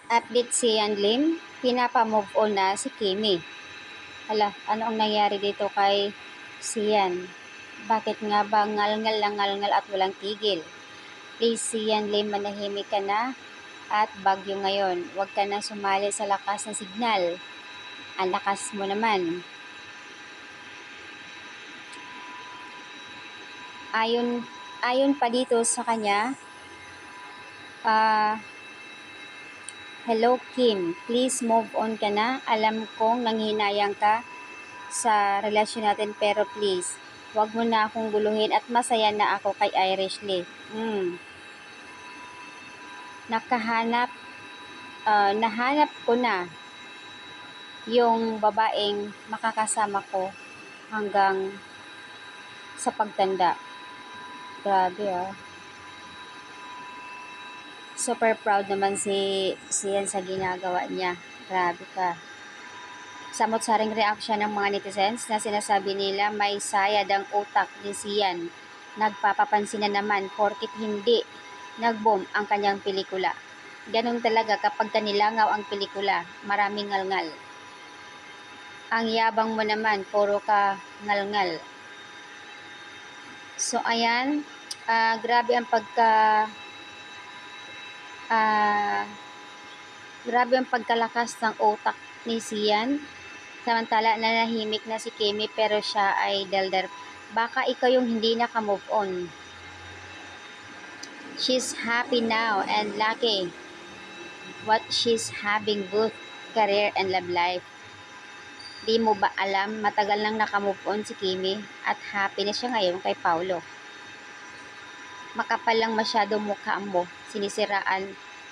Update si Yan Lim, pinapa-move on na si Kimi. Hala, ano ang nangyari dito kay Sian? Bakit nga ba ngalngal lang ngalngal at walang tigil? Please, Sian Lim, manahimik ka na at bagyo ngayon. Huwag ka na sumali sa lakas ng signal. Ang lakas mo naman. Ayon pa dito sa kanya, hello Kim, please move on ka na. Alam kong nanghinayang ka sa relasyon natin pero please, wag mo na akong guluhin at masaya na ako kay Irish Lee. Nahanap ko na yung babaeng makakasama ko hanggang sa pagtanda. Grabe Super proud naman si Sian sa ginagawa niya. Grabe ka. Samot-saring reaksyon ng mga netizens na sinasabi nila may sayad ang utak ni Sian. Nagpapapansin na naman porkit hindi nag-boom ang kanyang pelikula. Ganun talaga kapag kanilangaw ang pelikula, maraming ngalngal. Ang yabang mo naman, puro ka ngalngal. So ayan, grabe ang pagkalakas ng utak ni Sian. Samantala nanahimik na si Kimi pero siya ay daldal. Baka ikaw yung hindi naka-move on. She's happy now and lucky what she's having both career and love life. Di mo ba alam, matagal nang naka-move on si Kimi at happy na siya ngayon kay Paulo. Makapal lang masyado mukha mo,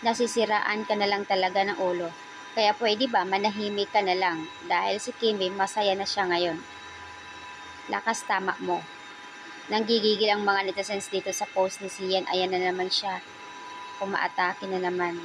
nasisiraan ka na lang talaga ng ulo. Kaya pwede ba manahimik ka na lang dahil si Kimi masaya na siya ngayon. Lakas, tama mo. Nanggigigil ang mga netizens dito sa post ni Sian. Ayan na naman siya. Kumaatake na naman.